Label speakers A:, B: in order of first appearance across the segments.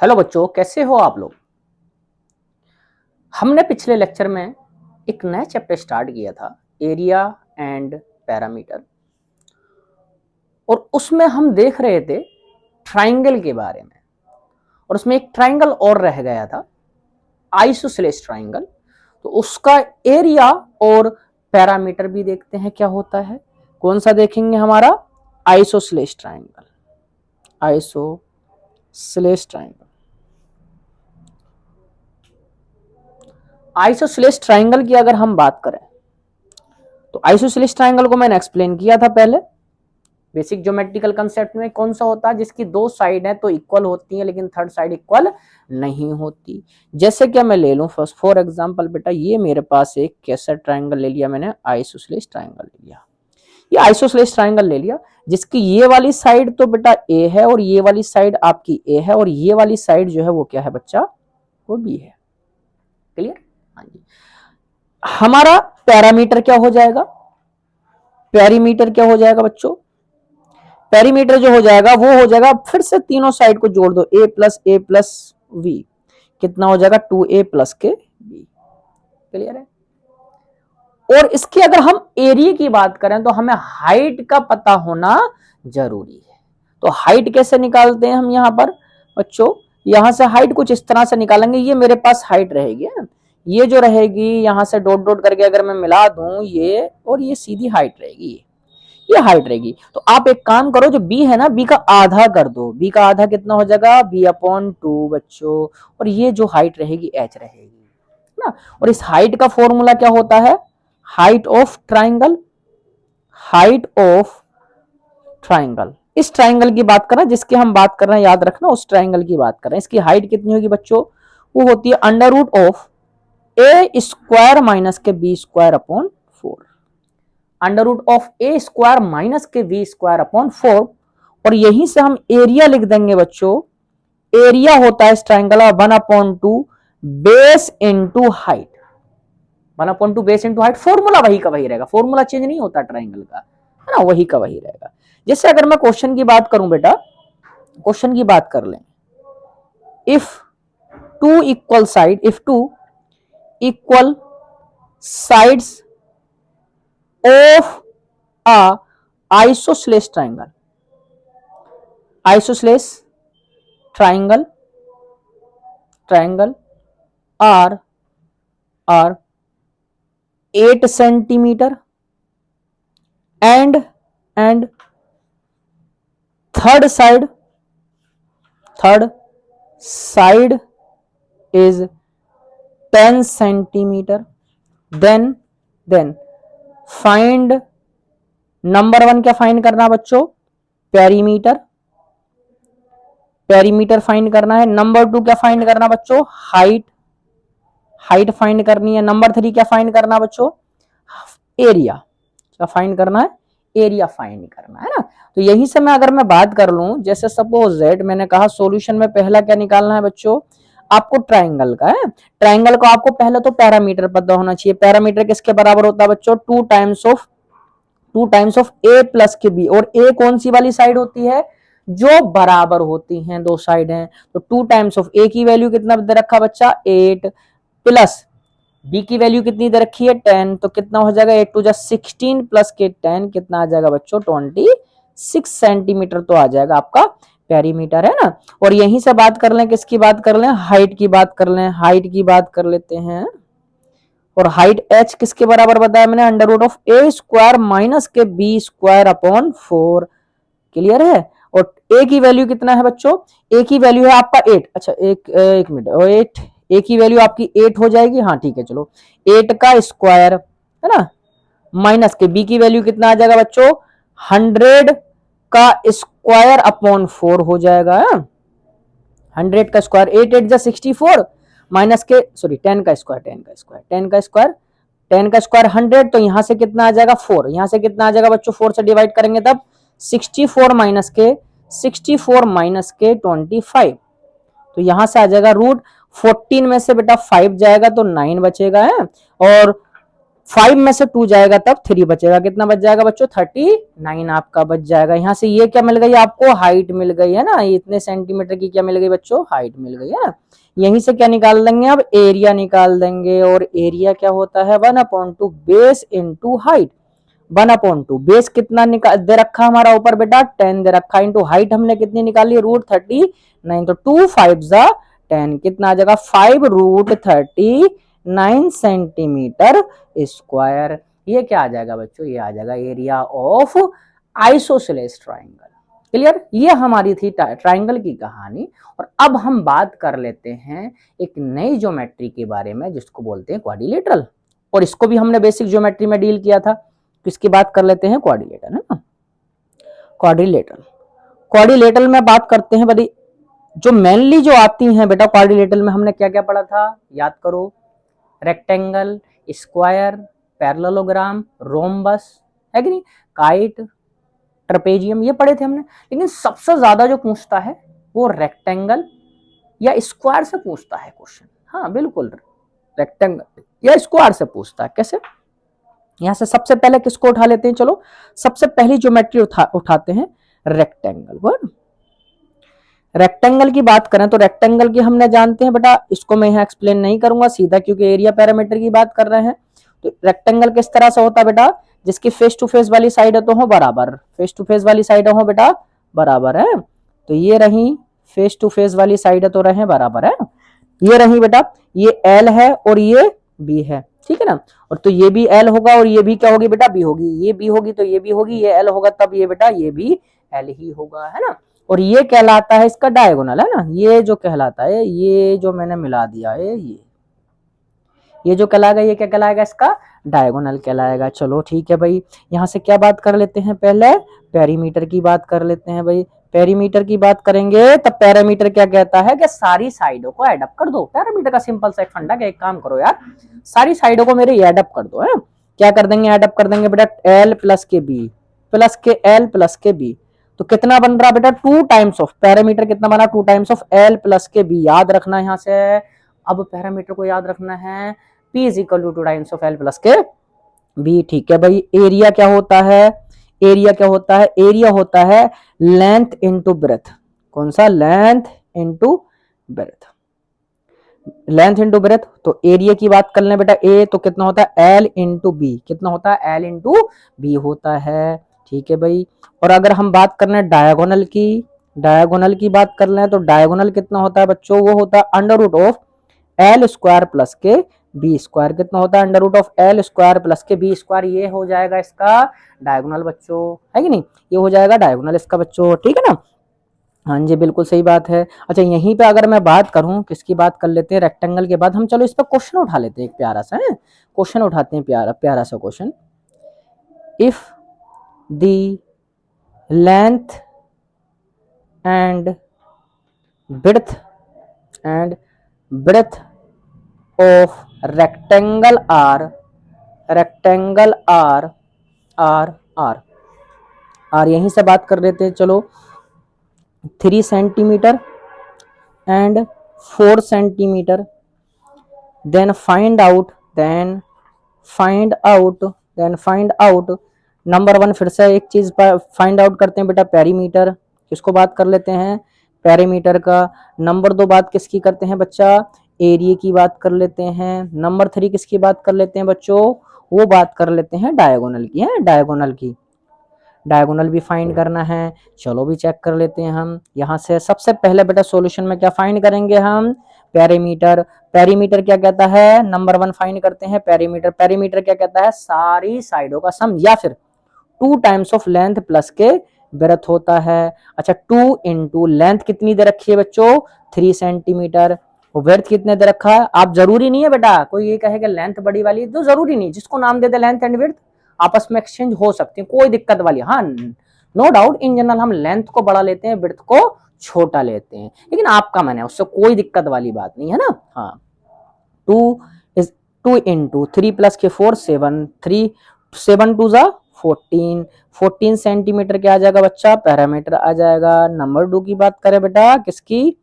A: Hello बच्चों, कैसे हो आप लोग। हमने पिछले लेक्चर में एक नया चैप्टर स्टार्ट किया था, एरिया एंड पैरामीटर, और उसमें हम देख रहे थे ट्राइंगल के बारे में। और उसमें एक ट्राइंगल और रह गया था, आइसोसेलेस ट्राइंगल। तो उसका एरिया और पैरामीटर भी देखते हैं क्या होता है। कौन सा देखेंगे? हमारा isosceles triangle. Isosceles triangle. Isosceles triangle की अगर हम बात करें तो आइसोसेलेस ट्राइंगल को मैंने एक्सप्लेन किया था पहले बेसिक ज्योमेट्रिकल कंसेप्ट में। कौन सा होता है? जिसकी दो साइड है तो इक्वल होती है, लेकिन थर्ड साइड इक्वल नहीं होती। जैसे कि मैं ले लूं फर्स्ट फॉर एग्जांपल, बेटा ये मेरे पास एक कैसा ट्राइंगल ले लिया मैंने, आइसोसेलेस ट्राइंगल ले लिया। ये आइसोसेलेस ट्राइंगल ले लिया जिसकी ये वाली साइड तो बेटा ए है, और ये वाली साइड आपकी ए है, और ये वाली साइड जो है वो क्या है बच्चा? वो बी है। क्लियर? हाँ जी। हमारा पैरामीटर क्या हो जाएगा? पैरीमीटर क्या हो जाएगा बच्चों? पेरीमीटर जो हो जाएगा वो हो जाएगा, फिर से तीनों साइड को जोड़ दो, ए प्लस वी, कितना हो जाएगा? 2a प्लस के बी। क्लियर है? और इसकी अगर हम एरिया की बात करें तो हमें हाइट का पता होना जरूरी है। तो हाइट कैसे निकालते हैं हम यहां पर बच्चों? यहां से हाइट कुछ इस तरह से निकालेंगे। ये मेरे पास हाइट रहेगी, ये जो रहेगी यहां से डॉट डॉट करके अगर मैं मिला दूं ये, और ये सीधी हाइट रहेगी, ये हाइट रहेगी। तो आप एक काम करो, जो बी है ना, बी का आधा कर दो। बी का आधा कितना हो जाएगा? b/2 बच्चों। और ये जो हाइट रहेगी h रहेगी ना। और इस हाइट का फॉर्मूला क्या होता है? Height of triangle. Height of triangle, इस ट्राइंगल की बात कर रहे हैं, जिसकी हम बात कर रहे हैं, याद रखना, उस ट्राइंगल की बात कर रहे हैं। इसकी हाइट कितनी होगी बच्चों? वो होती है under root of A square minus के B square upon 4। Under root of A square minus के बी स्क्वायर अपॉन 4। और यहीं से हम एरिया लिख देंगे बच्चों। एरिया होता है इस ट्राइंगल का 1/2 base into height. 1/2 base into height, formula वही का वही रहेगा, फॉर्मूला चेंज नहीं होता ट्राइंगल का, है ना, वही का वही रहेगा। जैसे अगर मैं क्वेश्चन की बात करूं बेटा, क्वेश्चन की बात कर लें, if two equal side, if two equal sides of a isosceles triangle, isosceles triangle are 8 centimeter and third side is 10 centimeter, then find number 1 क्या फाइंड करना बच्चों? पेरीमीटर। पेरीमीटर फाइंड करना है। नंबर 2 क्या फाइंड करना बच्चों? हाइट। हाइट फाइंड करनी है। नंबर 3 क्या फाइंड करना बच्चों? एरिया। क्या फाइंड करना है? एरिया फाइंड करना है ना। तो यहीं से मैं अगर मैं बात कर लूं, जैसे सपोज दैट मैंने कहा सॉल्यूशन में पहला क्या निकालना है बच्चों? आपको ट्राइंगल का है। ट्राइंगल को आपको पहले तो पैरामीटर पता होना चाहिए। पैरामीटर किसके बराबर होता है बच्चों? 2 टाइम्स ऑफ ए प्लस के बी। और ए कौन सी वाली साइड होती है? जो बराबर होती हैं, दो साइड हैं। तो 2 टाइम्स ऑफ ए की वैल्यू कितना दे रखा बच्चा? 8 प्लस बी की वैल्यू कितनी दे रखी है? 10। तो कितना हो जाएगा? 8 टू 16 प्लस के 10 कितना आ जाएगा बच्चों? 26 सेंटीमीटर तो आ जाएगा आपका पेरीमीटर, है ना। और यहीं से बात कर लें, किसकी बात कर लें? हाइट की बात कर लें। हाइट की बात कर लेते हैं। और हाइट h किसके बराबर बताया मैंने? Under root of A square minus के बी स्क्वायर अपॉन 4। क्लियर है? और a की वैल्यू कितना है बच्चों? a की वैल्यू है आपका 8। अच्छा एक मिनट, 8, a की वैल्यू आपकी 8 हो जाएगी। हाँ ठीक है, चलो 8 का स्क्वायर, है ना, माइनस के b की वैल्यू कितना आ जाएगा बच्चों? 100 का स्क्वायर अपॉन 4 हो जाएगा। 100 का स्क्वायर, 8 8 जा 64, माइनस के सॉरी 10 का स्क्वायर 100। तो यहां से कितना आ जाएगा? 4। यहां से कितना आ जाएगा बच्चों? 4 से डिवाइड करेंगे तब 64 माइनस के 25। तो यहां से आ जाएगा रूट 14 में से बेटा 5 जाएगा तो 9 बचेगा, है। और 5 में से 2 जाएगा तब 3 बचेगा, कितना बच जाएगा बच्चों 39 आपका बच जाएगा। यहाँ से ये क्या मिल गई आपको, हाइट मिल गई है ना, इतने सेंटीमीटर की क्या मिल गई बच्चों, हाइट मिल गई है ना। यहीं से क्या निकाल देंगे, अब एरिया निकाल देंगे, और एरिया क्या होता है 1/2 बेस इंटू हाइट। 1/2 बेस कितना दे रखा हमारा ऊपर बेटा 10 दे रखा, इंटू हाइट हमने कितनी निकाली √39, तो 2 5 जा 10, कितना आ जाएगा 5√39 सेंटीमीटर स्क्वायर। ये क्या आ जाएगा बच्चों, ये आ जाएगा area of isosceles triangle. Clear, ये हमारी थी ट्राइंगल की कहानी। और अब हम बात कर लेते हैं एक नई ज्योमेट्री के बारे में जिसको बोलते हैं क्वाड्रिलेटरल, और इसको भी हमने बेसिक ज्योमेट्री में डील किया था, तो इसकी बात कर लेते हैं क्वाड्रिलेटरल, है ना। क्वाड्रिलेटरल, क्वाड्रिलेटरल में बात करते हैं बड़ी, जो मेनली जो आती हैं बेटा क्वाड्रिलेटरल में हमने क्या क्या पढ़ा था याद करो, रेक्टेंगल, स्क्वायर, पैरेललोग्राम, रोम्बस, है कि नहीं, काइट, ट्रेपेजियम, ये पढ़े थे हमने। लेकिन सबसे ज्यादा जो पूछता है वो रेक्टेंगल या स्क्वायर से पूछता है क्वेश्चन। हाँ बिल्कुल, रेक्टेंगल या स्क्वायर से पूछता है। कैसे, यहां से सबसे पहले किसको उठा लेते हैं, चलो सबसे पहली ज्योमेट्री उठाते हैं रेक्टेंगल। रेक्टेंगल की बात करें तो रेक्टेंगल की हमने जानते हैं बेटा, इसको मैं यहाँ एक्सप्लेन नहीं करूंगा सीधा, क्योंकि एरिया पैरामीटर की बात कर रहे हैं। तो रेक्टेंगल किस तरह से होता है बेटा, जिसकी फेस टू फेस वाली साइड तो हो बराबर, फेस टू फेस वाली साइड हो बेटा बराबर है, तो ये रही फेस टू फेस वाली साइड तो रहे बराबर है, ये रही बेटा, ये एल है और ये बी है, ठीक है ना। और तो ये भी एल होगा और ये भी क्या होगी बेटा बी होगी, ये बी होगी तो ये भी होगी, ये एल होगा तब ये बेटा ये भी एल ही होगा, है ना। और ये कहलाता है इसका डायगोनल, है ना, ये जो कहलाता है, ये जो मैंने मिला दिया है, ये जो कहलाएगा, ये क्या कहलाएगा, इसका डायगोनल कहलाएगा। चलो ठीक है भाई, यहाँ से क्या बात कर लेते हैं, पहले पेरीमीटर की बात कर लेते हैं भाई। पेरीमीटर की बात करेंगे तब पेरीमीटर क्या कहता है कि सारी साइडों को एड अप कर दो। पेरीमीटर का सिंपल सा एक फंडा, कि एक काम करो यार, सारी साइडों को मेरे एड अप कर दो, है क्या कर देंगे, एड अप कर देंगे बेटा, एल प्लस के बी प्लस के एल प्लस के बी, तो कितना बन रहा बेटा 2 टाइम्स ऑफ पैरामीटर, कितना बना 2 टाइम्स ऑफ एल प्लस के बी, याद रखना यहाँ से। अब पैरामीटर को याद रखना है, P is equal to 2 times of L plus के बी, ठीक है भाई। एरिया क्या होता है, एरिया क्या होता है, एरिया होता है लेंथ इंटू ब्रेथ, कौन सा, length into breadth, length into breadth. तो एरिया की बात कर लें बेटा, ए तो कितना होता है एल इंटू बी, कितना होता है एल इंटू बी होता है, ठीक है भाई। और अगर हम बात कर लें डायगोनल की, डायगोनल की बात कर लें तो डायगोनल कितना होता है बच्चों, वो होता है under root of L square plus के बी स्क्वायर, कितना होता है under root of L square plus के बी स्क्वायर, ये हो जाएगा इसका डायगोनल बच्चों, है कि नहीं, ये हो जाएगा डायगोनल इसका बच्चों, ठीक है ना। हाँ जी बिल्कुल सही बात है। अच्छा यहीं पे अगर मैं बात करूं, किसकी बात कर लेते हैं, रेक्टेंगल के बाद हम चलो इस पर क्वेश्चन उठा लेते हैं, एक प्यारा सा है क्वेश्चन उठाते हैं, प्यारा प्यारा सा question. If the length and breadth of rectangle are यहीं से बात कर लेते हैं, चलो 3 centimetre and 4 centimetre, then find out number 1, फिर से एक चीज फाइंड आउट करते हैं बेटा, पेरीमीटर, किसको बात कर लेते हैं, पेरीमीटर का। नंबर 2 बात किसकी करते हैं बच्चा, एरिया की बात कर लेते हैं। नंबर 3 किसकी बात कर लेते हैं बच्चों, वो बात कर लेते हैं डायगोनल की, है डायगोनल की, डायगोनल भी फाइंड करना है। चलो भी चेक कर लेते हैं हम यहाँ से। सबसे पहले बेटा सॉल्यूशन में क्या फाइंड करेंगे हम, पेरीमीटर। पेरीमीटर क्या कहता है, नंबर 1 फाइंड करते हैं पेरीमीटर। पेरीमीटर क्या कहता है, सारी साइडों का सम, या फिर 2 टाइम्स ऑफ लेंथ प्लस के ब्रेथ होता है। अच्छा 2 इंटू लेंथ कितनी दे रखी है बच्चों 3 सेंटीमीटर, ब्रेथ कितने दे रखा है। आप जरूरी नहीं है बेटा कोई ये कहे कि लेंथ बड़ी वाली, तो जरूरी नहीं, जिसको नाम दे दे लेंथ एंड ब्रेथ आपस में एक्सचेंज हो सकती है, कोई दिक्कत वाली, हाँ नो डाउट। इन जनरल हम लेंथ को बड़ा लेते हैं, ब्रेथ को छोटा लेते हैं, लेकिन आपका मन है उससे कोई दिक्कत वाली बात नहीं है ना। हाँ 2 इंटू 3 प्लस के 4 7 3 7 2 जा 14 सेंटीमीटर क्या आ जाएगा बच्चा, पैरामीटर आ जाएगा। नंबर 2 की बात करें बेटा किसकी,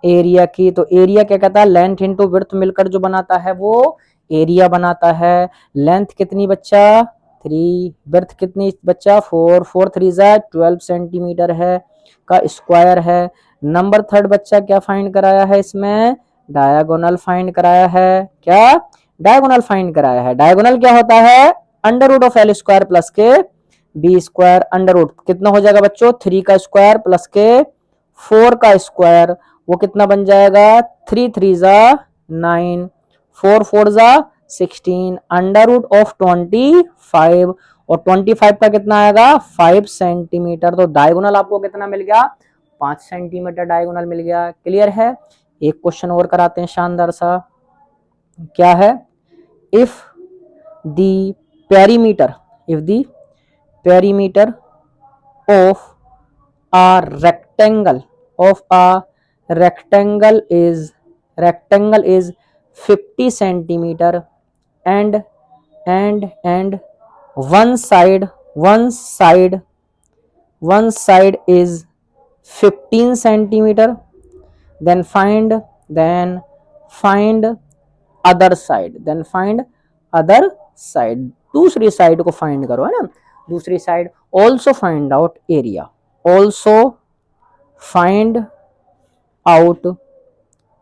A: एरिया की, तो एरिया क्या कहता है लेंथ इंटू ब्रेथ मिलकर जो बनाता है वो एरिया बनाता है। लेंथ कितनी बच्चा 3, ब्रेथ कितनी बच्चा 4, 4 3 जा 12 सेंटीमीटर है का स्क्वायर है। नंबर थर्ड बच्चा क्या फाइंड कराया है इसमें, डायगोनल फाइंड कराया है। क्या डायगोनल फाइंड कराया है। डायगोनल क्या होता है, under root of L square plus के बी स्क्वायर, अंडर रूट कितना हो जाएगा बच्चों 3 का स्क्वायर प्लस के 4 का स्क्वायर, वो कितना बन जाएगा 3 3 जा 9, 4 4 जा 16, अंडर रूट ऑफ 25, और 25 का कितना आएगा 5 सेंटीमीटर। तो डायगोनल आपको कितना मिल गया 5 सेंटीमीटर डायगोनल मिल गया। क्लियर है। एक क्वेश्चन और कराते हैं शानदार सा, क्या है, if the perimeter, if the perimeter of a rectangle is 50 centimeter and one side is 15 centimeter, then find other side, दूसरी साइड को फाइंड करो, है ना, दूसरी side. Also find out area, also find out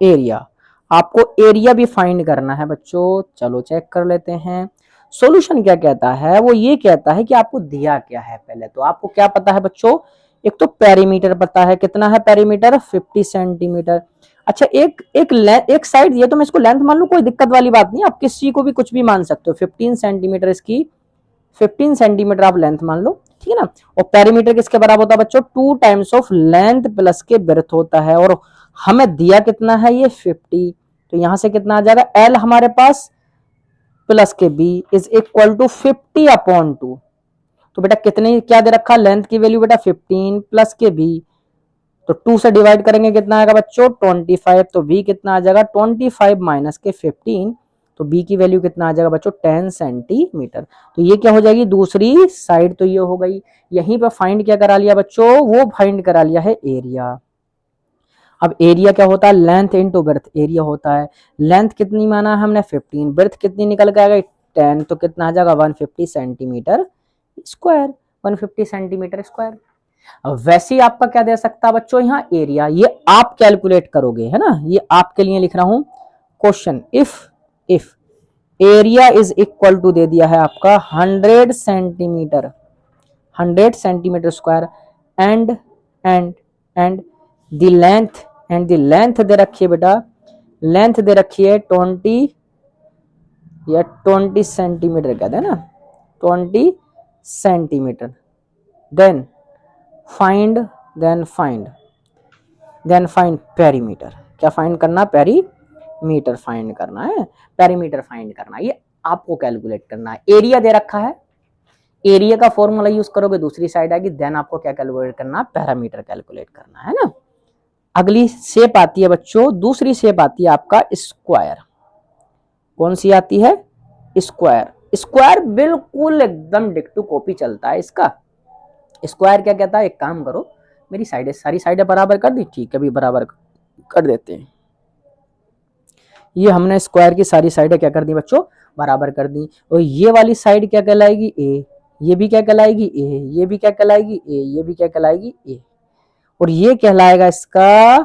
A: area, आपको area भी find करना है बच्चों। चलो चेक कर लेते हैं सॉल्यूशन क्या कहता है। वो ये कहता है कि आपको दिया क्या है, पहले तो आपको क्या पता है बच्चों, एक तो पेरीमीटर पता है, कितना है पेरीमीटर 50 सेंटीमीटर। अच्छा एक साइड, ये तो मैं इसको लेंथ मान लू, कोई दिक्कत वाली बात नहीं, आप किसी को भी कुछ भी मान सकते हो। 15 सेंटीमीटर इसकी, 15 सेंटीमीटर आप लेंथ मान लो, ठीक है ना। और पेरीमीटर किसके बराबर होता है बच्चों 2 टाइम्स ऑफ लेंथ प्लस के ब्रेथ होता है, और हमें दिया कितना है ये 50, तो यहां से कितना आ जाएगा एल हमारे पास प्लस के बी इज इक्वल टू 50/2। तो बेटा कितने क्या दे रखा, लेंथ की वैल्यू बेटा 15 प्लस के बी, तो 2 से डिवाइड करेंगे कितना आएगा बच्चों 25, तो बी कितना आ जाएगा 25 माइनस के 15, तो बी की वैल्यू कितना आ जाएगा बच्चों 10 सेंटीमीटर। तो ये क्या हो जाएगी दूसरी साइड, तो ये हो गई। यहीं पर फाइंड क्या करा लिया बच्चों, वो फाइंड करा लिया है एरिया। अब एरिया क्या होता है, लेंथ इनटू ब्रेथ एरिया होता है। लेंथ कितनी माना है हमने 15, ब्रेथ कितनी निकल के आएगा 10, तो कितना आ जाएगा 150 सेंटीमीटर स्क्वायर, 150 सेंटीमीटर स्क्वायर। अब वैसे ही आपका क्या दे सकता है बच्चों यहाँ एरिया, ये आप कैलकुलेट करोगे, है ना, ये आपके लिए लिख रहा हूं question. If area is equal to दे दिया है आपका 100 centimetre, 100 centimetre square, and the length दे रखी है बेटा, लेंथ दे रखी है 20 या 20 सेंटीमीटर कहते हैं ना, 20 सेंटीमीटर। देन फाइंड पेरीमीटर, क्या फाइंड करना, पेरीमीटर फाइंड करना है, पेरीमीटर फाइंड करना, ये आपको कैलकुलेट करना है। एरिया दे रखा है, एरिया का फॉर्मूला यूज करोगे दूसरी साइड आएगी, देन आपको क्या कैलकुलेट करना, पैरामीटर कैलकुलेट करना है ना। अगली शेप आती है बच्चों, दूसरी शेप आती है आपका स्क्वायर। कौन सी आती है, स्क्वायर। स्क्वायर बिल्कुल एकदम डिक्टू कॉपी चलता है इसका। स्क्वायर क्या कहता है, एक काम करो, मेरी साइडें सारी साइडें बराबर कर दी, ठीक है अभी बराबर कर देते हैं। ये हमने स्क्वायर की सारी साइडें क्या कर दी बच्चों, बराबर कर दी। और ये वाली साइड क्या कहलाएगी ए, ये भी क्या कहलाएगी ए, ये भी क्या कहलाएगी ए, ये भी क्या कहलाएगी ए, और ये कहलाएगा इसका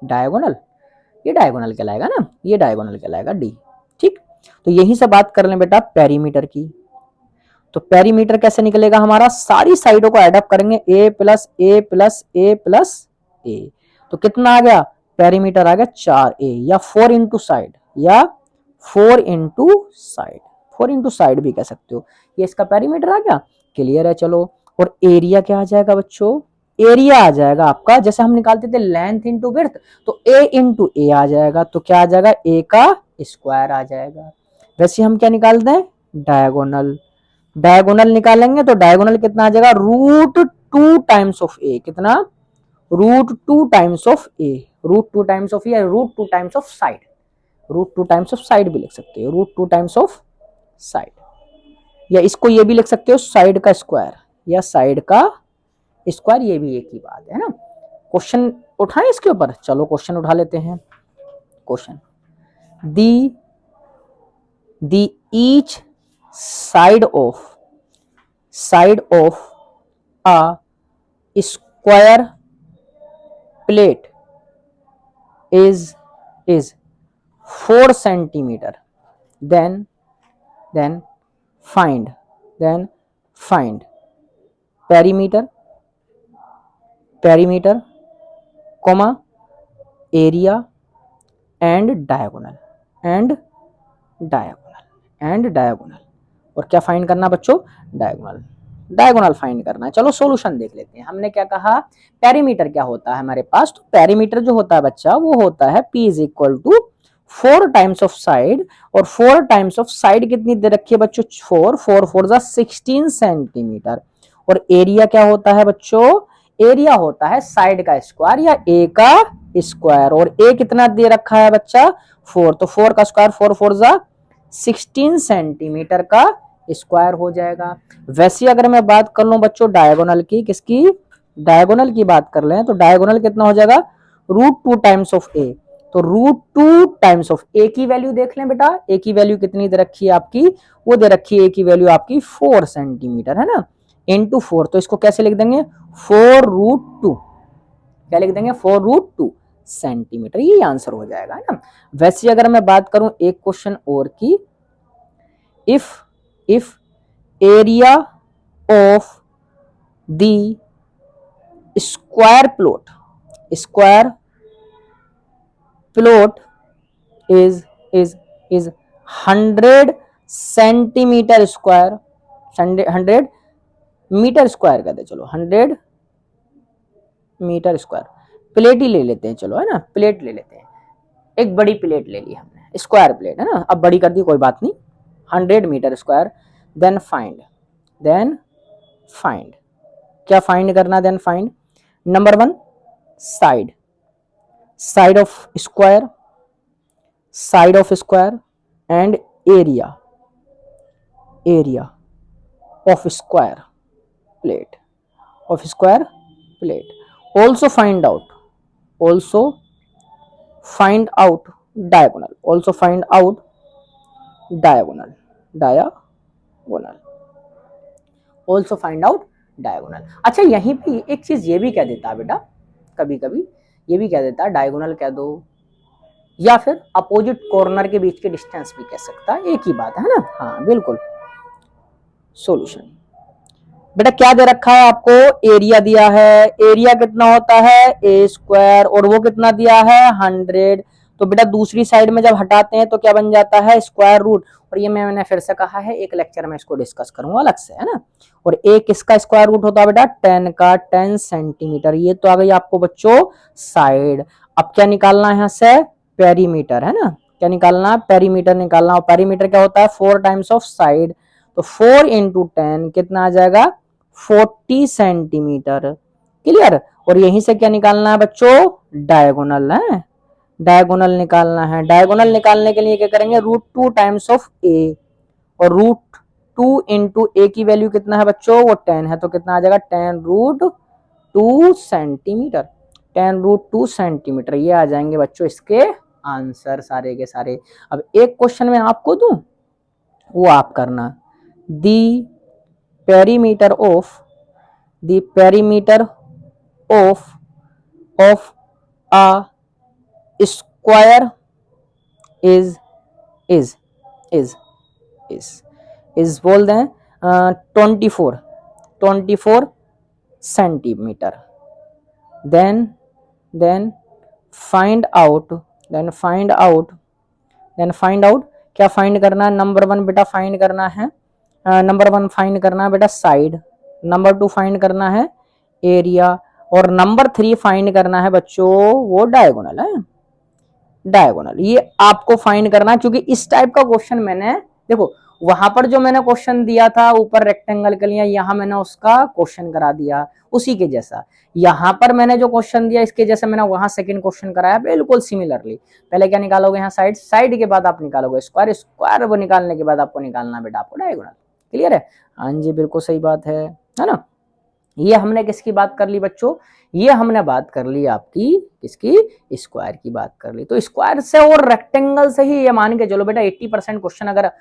A: डायगोनल, ये डायगोनल कहलाएगा ना, ये डायगोनल कहलाएगा डी। ठीक, तो यहीं से बात कर लें बेटा पेरीमीटर की। तो पेरीमीटर कैसे निकलेगा हमारा, सारी साइडों को एड अप करेंगे, ए प्लस ए प्लस ए प्लस ए, तो कितना आ गया पेरीमीटर आ गया 4a, या 4 इंटू साइड, या 4 इंटू साइड, 4 इंटू साइड भी कह सकते हो। ये इसका पेरीमीटर आ गया, क्लियर है। चलो, और एरिया क्या आ जाएगा बच्चों, एरिया आ जाएगा आपका, जैसे हम निकालते थे लेंथ इंटू विड्थ, तो a इंटू ए आ जाएगा, तो क्या आ जाएगा a का स्क्वायर आ जाएगा। वैसे हम क्या निकालते हैं, डायगोनल, डायगोनल निकालेंगे तो डायगोनल कितना आ जाएगा √2 टाइम्स ऑफ ए, कितना √2 times of A, √2 times of A, √2 times of side, √2 times of side भी लिख सकते हो, √2 टाइम्स ऑफ साइड, या इसको ये भी लिख सकते हो साइड का स्क्वायर, या साइड का स्क्वायर, ये भी एक ही बात है ना। क्वेश्चन उठाएं इसके ऊपर, चलो क्वेश्चन उठा लेते हैं। Question, the the each side of a square plate is 4 centimeter, then find perimeter comma area and diagonal और क्या फाइंड करना बच्चों, डायगोनल फाइंड करना है। चलो सॉल्यूशन देख लेते हैं। हमने क्या कहा, पेरीमीटर क्या होता है हमारे पास, तो पेरीमीटर जो होता है बच्चा वो होता है P is equal to 4 times of side, और 4 टाइम्स ऑफ साइड कितनी दे रखी है बच्चों, 4 जा 16 सेंटीमीटर। और एरिया क्या होता है बच्चों, एरिया होता है साइड का स्क्वायर या ए का स्क्वायर, और ए कितना दे रखा है बच्चा 4, तो 4 का स्क्वायर 4 जा 16 सेंटीमीटर का स्क्वायर हो जाएगा। वैसे अगर मैं बात कर लूं बच्चों डायगोनल की, किसकी, डायगोनल की बात कर लें, तो डायगोनल कितना हो जाएगा, √2 टाइम्स ऑफ ए, तो √2 टाइम्स ऑफ ए की वैल्यू देख लें बेटा, ए की वैल्यू कितनी दे रखी है आपकी, वो दे रखी है ए की वैल्यू आपकी 4 सेंटीमीटर है ना, इंटू 4, तो इसको कैसे लिख देंगे 4√2, क्या लिख देंगे 4√2 सेंटीमीटर, ये आंसर हो जाएगा है ना। वैसे अगर मैं बात करूं एक क्वेश्चन और की, if area of the square plot is 100 centimetre square, 100 metre square कहते, चलो 100 मीटर स्क्वायर, प्लेट ही ले लेते हैं चलो है ना, प्लेट ले लेते हैं, एक बड़ी प्लेट ले ली हमने, स्क्वायर प्लेट है ना, अब बड़ी कर दी कोई बात नहीं, 100 मीटर स्क्वायर, देन फाइंड क्या फाइंड करना, then find number 1 side of square and area of square plot, also find out diagonal, अच्छा यहीं पे एक चीज ये भी कह देता है बेटा, कभी कभी ये भी कह देता है डायगोनल कह दो, या फिर अपोजिट कॉर्नर के बीच के डिस्टेंस भी कह सकता है, एक ही बात है ना, हाँ बिल्कुल। सॉल्यूशन बेटा क्या दे रखा है आपको, एरिया दिया है, एरिया कितना होता है ए स्क्वायर, और वो कितना दिया है 100, तो बेटा दूसरी साइड में जब हटाते हैं तो क्या बन जाता है स्क्वायर रूट, और ये मैंने फिर से कहा है एक लेक्चर में इसको डिस्कस करूंगा अलग से है ना। और एक इसका स्क्वायर रूट होता है बेटा 10 का 10 सेंटीमीटर, ये तो आ गई आपको बच्चों साइड। अब क्या निकालना है यहाँ से, पेरीमीटर है ना, क्या निकालना, पेरीमीटर निकालना, और पेरीमीटर क्या होता है 4 टाइम्स ऑफ साइड, तो 4 इंटू 10 कितना आ जाएगा 40 सेंटीमीटर, क्लियर। और यहीं से क्या निकालना है बच्चों, डायगोनल है, डायगोनल निकालना है। डायगोनल निकालने के लिए क्या करेंगे, √2 टाइम्स ऑफ ए, और √2 इंटू ए की वैल्यू कितना है बच्चों, वो 10 है, तो कितना आ जाएगा 10√2 सेंटीमीटर, 10√2 सेंटीमीटर, ये आ जाएंगे बच्चों इसके आंसर सारे के सारे। अब एक क्वेश्चन में आपको दूं, वो आप करना, दी perimeter of a square is बोल दें 24 सेंटीमीटर, then find out क्या फाइंड करना है, नंबर 1 बेटा फाइंड करना है, नंबर 1 फाइंड करना है बेटा साइड, नंबर 2 फाइंड करना है एरिया, और नंबर 3 फाइंड करना है बच्चों वो डायगोनल है, डायगोनल ये आपको फाइंड करना है। क्योंकि इस टाइप का क्वेश्चन मैंने देखो वहां पर जो मैंने क्वेश्चन दिया था ऊपर रेक्टेंगल के लिए, यहाँ मैंने उसका क्वेश्चन करा दिया उसी के जैसा, यहाँ पर मैंने जो क्वेश्चन दिया इसके जैसे मैंने वहां सेकंड क्वेश्चन कराया बिल्कुल सिमिलरली। पहले क्या निकालोगे यहाँ साइड के बाद आप निकालोगे स्क्वायर वो निकालने के बाद आपको निकालना बेटा आपको डायगोनल, क्लियर है, हाँ जी बिल्कुल सही बात है ना। ये हमने किसकी बात कर ली बच्चों, ये हमने बात कर ली आपकी किसकी, स्क्वायर की बात कर ली। तो स्क्वायर से और रेक्टेंगल से ही ये मान के चलो बेटा 80% क्वेश्चन अगर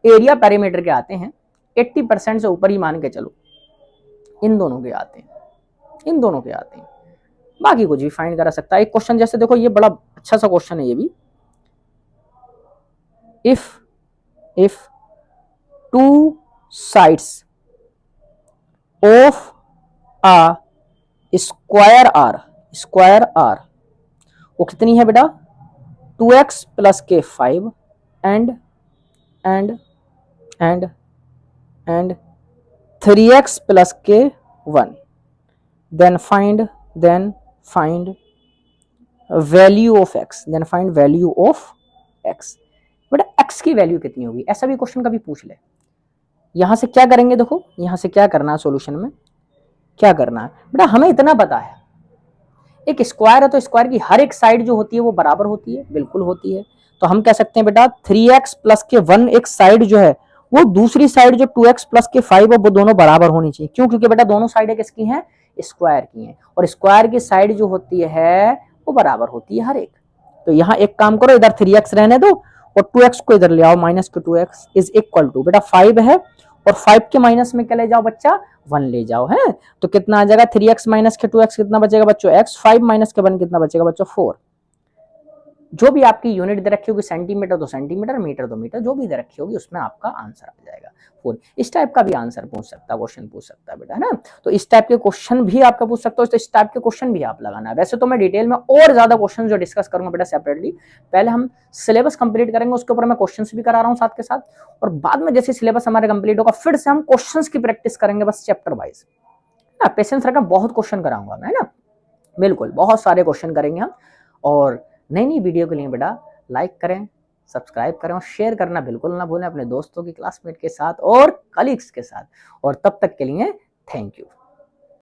A: एरिया पैरामीटर के आते हैं, 80% से ऊपर ही मान के चलो इन दोनों के आते हैं, इन दोनों के आते हैं, बाकी कुछ भी फाइंड करा सकता है। एक क्वेश्चन जैसे देखो, ये बड़ा अच्छा सा क्वेश्चन है ये भी, if two sides of a square are वो कितनी है बेटा, 2x प्लस के 5 and and and and 3x plus के 1, then find value of x, then find value of x। बेटा x की वैल्यू कितनी होगी, ऐसा भी क्वेश्चन कभी पूछ ले। यहां से क्या करेंगे, देखो यहां से क्या करना है, सॉल्यूशन में क्या करना है बेटा, हमें इतना पता है एक स्क्वायर है तो स्क्वायर की हर एक साइड जो होती है वो बराबर होती है, बिल्कुल होती है। तो हम कह सकते हैं बेटा 3x प्लस के 1 एक साइड जो है वो दूसरी साइड जो 2x प्लस के 5 है वो दोनों बराबर होनी चाहिए। क्यों, क्योंकि बेटा दोनों साइडें किसकी हैं, स्क्वायर की हैं, और स्क्वायर की साइड जो होती है वो बराबर होती है हर एक। तो यहाँ एक काम करो, इधर 3x रहने दो और 2x को इधर ले आओ, माइनस के 2x इज इक्वल टू बेटा 5 है और 5 के माइनस में क्या ले जाओ बच्चा, 1 ले जाओ है। तो कितना आ जाएगा, 3x माइनस के 2x कितना बचेगा बच्चों x, 5 माइनस के 1 कितना बचेगा बच्चों 4। जो भी आपकी यूनिट दे रखी होगी, सेंटीमीटर तो सेंटीमीटर, मीटर तो मीटर, जो भी दे रखी होगी उसमें आपका आंसर आ जाएगा 4। इस टाइप का भी आंसर पूछ सकता है, क्वेश्चन पूछ सकता है बेटा, है ना। तो इस टाइप के क्वेश्चन भी आपका पूछ सकते हो, तो इस टाइप के क्वेश्चन भी आप लगाना है। वैसे तो मैं डिटेल में और ज्यादा क्वेश्चन जो डिस्कस करूंगा बेटा सेपरेटली, पहले हम सिलेबस कंप्लीट करेंगे, उसके ऊपर मैं क्वेश्चन भी करा रहा हूँ साथ के साथ, और बाद में जैसे सिलेबस हमारे कंप्लीट होगा फिर से हम क्वेश्चन की प्रैक्टिस करेंगे, बस चैप्टर वाइज ना। पेशेंस रखा, बहुत क्वेश्चन कराऊंगा मैं, है ना, बिल्कुल बहुत सारे क्वेश्चन करेंगे हम। और नई नई वीडियो के लिए बेटा लाइक करें, सब्सक्राइब करें और शेयर करना बिल्कुल ना भूलें अपने दोस्तों की, क्लासमेट के साथ और कलीग्स के साथ। और तब तक के लिए थैंक यू।